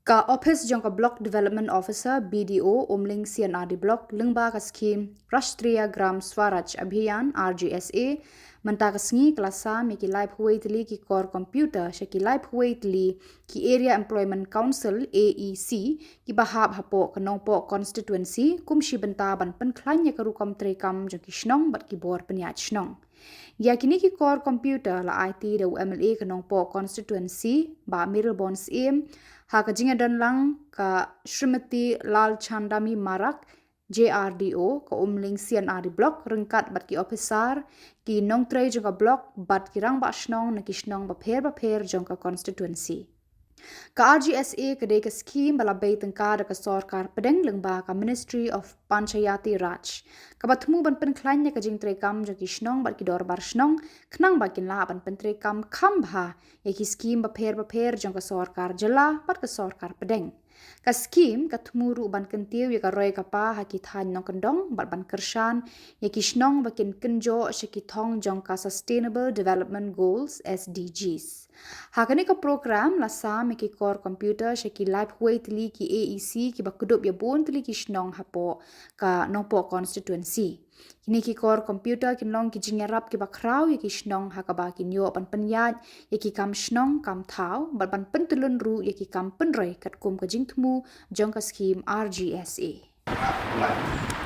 Ka office jong ka block development officer BDO Omling CNRD block lengba ka scheme Rashtriya Gram Swaraj Abhiyan RGSA menta ka sngi klasa mi ki live huwaitli ki core computer sha ki live huwaitli ki area employment council AEC ki bahab hapo kanong po constituency kumshi benta ban pen klanya ka rukom trekam jong ki shnong bat ki bor penyat shnong ya kini ki core computer la IT da UMLA kanong po constituency ba Mirrabons aim ha ka jinga dan lang ka Srimati Lal Chandami Marak JRDO ka Umling CNRD block rengkat bat ki officer ki nong tray jong ka block bat ki rang ba shnong na ki shnong ba pher jong ka constituency ka RGSA ka de ka scheme bala bay tengka da ka sarkar pedeng lengba ka Ministry of Panchayati Raj ka batmu ban pen klanya ka jing tray kam jong ki shnong bat ki dor bar shnong knang ba kin la ban pen tray kam khambha ya ki scheme ba pher jong ka sarkar jala bat ka sarkar pedeng ka scheme ka thmuru ban kentiu ya ka roy ka pa ha ki than nong kendong bat ban kershan ya ki shnong ba kin kenjo she ki thong jong ka sustainable development goals SDGs ha ka ni ka program la sam ki core computer she ki live huwaitli ki AEC ki ba kudup ya bon tli ki shnong hapo ka nong po constituency kini ki core computer kin long ki jingarap ki ba kraw ya ki shnong ha ka ba ki nyo ban penyat ya ki kam shnong kam thau bat ban pentulun ru ya ki kam penroi kat kum ka jingthmu jong ka scheme RGSA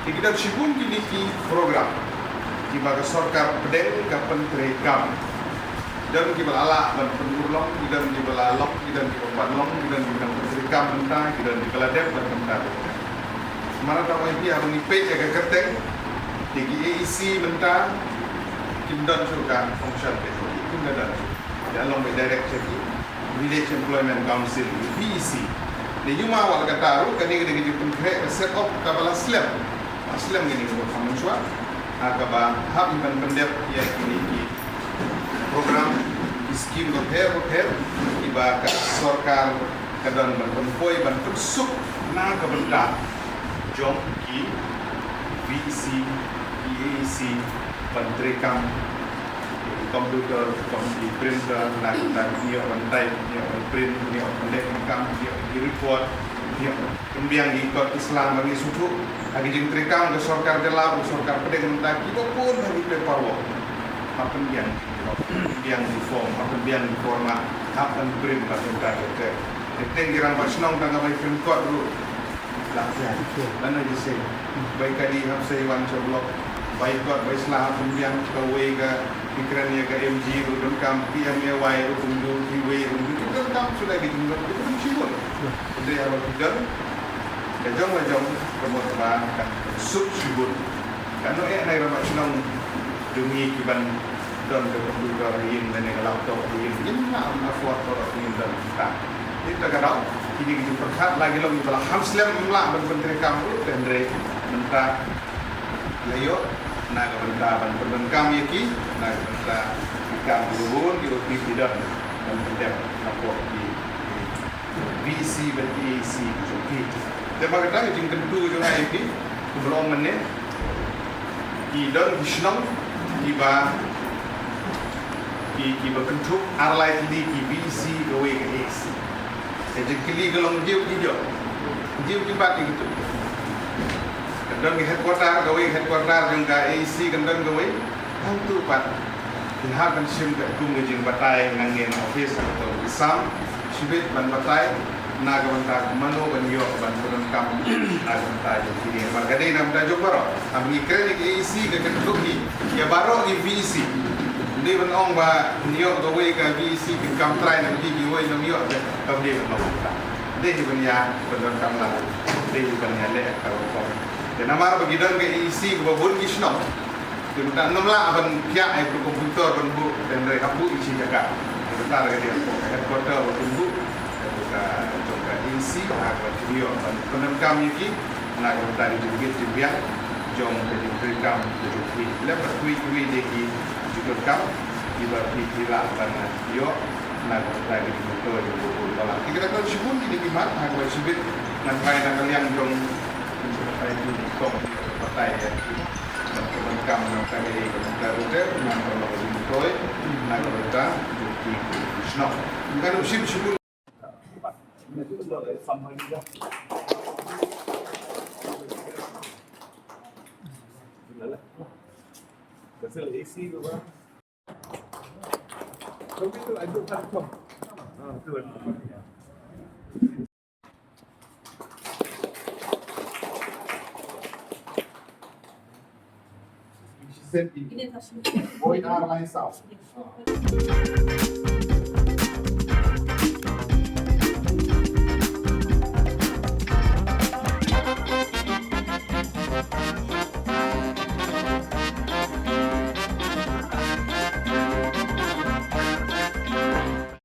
kita sibun kini ki program di baga sarkar pedeng ka pentre kam dan ki balala ban penurlong dan ki balalok dan ki panlong dan ki pentre kam benta dan ki baladep ban benta mana tahu ini harus nipe jaga kerteng di AEC benta kindan suka function itu kindan dalam direct jadi Village Employment Council VEC di juma awal kataru kani kini kita set up kabala slam gini ko kamunchwa akaba hab ban pendep ya kini program scheme repair iba ka sarkar kadang ban konvoy ban tusuk na ka benda jom ki VEC EAC ban trekam komputer, printer, nak dia on type, dia on print, dia on connect income, dia on report, dia kemudian di ikut Islam bagi suku, lagi jeng terekam ke sarkar jelah, sarkar pedeng mentah, kita pun lagi paperwork, apa yang di form, apa yang di format, apa yang print, apa yang tak ada. Kita kirang pasnong tangga baik print code dulu, latihan, dan aja sih, baik kali hab saya wancar blog, baik code, baik Islam, kemudian kawai ke pikirannya ke MG, rudun kam, PMAY, rudun Kiwi, rudun kam sudah ditunjuk, itu mencibur. Jadi awal tidak, kejong kemudian kan sub cibur. Karena naik ramak senang demi kiban dan ke komputer ini dan ke laptop ini nak afford produk ini dan kita. Itu kadang ini kita perhat lagi lagi bala hamslam lah menteri kamu dan dari mentah layo nak benda ban kami ki nak benda ikam burun di roti tidak dan benda lapor di VC dan EAC jadi tema kata jing tentu juga ini belum menit dan visnong iba ki bentuk arlai di VC gawe ke EAC jadi kili gelong jiu jibat gitu dan di headquarter yang ke AEC kendang gawe hantu pat lihat kan sim ke kum ngejing batai ngangin office atau isam sibit ban batai naga banta mano ban yo ban turun kam naga banta jadi margade nam da jobaro am ikre di AEC ke ketuki ya baro di VEC dia ban ong ba yo gawe ke VEC ke kam try nam di gawe nam yo ke dia ban ong dia ban ya ban kam la dia ban ya le ka ko dan nama bagidan ke isi ke babun kisno kita namla aban kia ai komputer ban bu dan dari habu isi jaga kita lagi dia headquarter ban bu kita coba isi agak video ban penem kami ki nak tadi juga jom jadi program jadi lepas kui deki juga kam tiba tiba ban yo nak tadi betul kalau kita tahu sibun ini gimana agak sibit nak main kalian jom itu kong partai ya kemudian yang kami kemudian yang kalau toy nak kita jadi snow kan usim oleh Samarinda. Hasil AC tu bang. Tapi itu ada kantong. Tu ada. She sent in. Boy, our line south.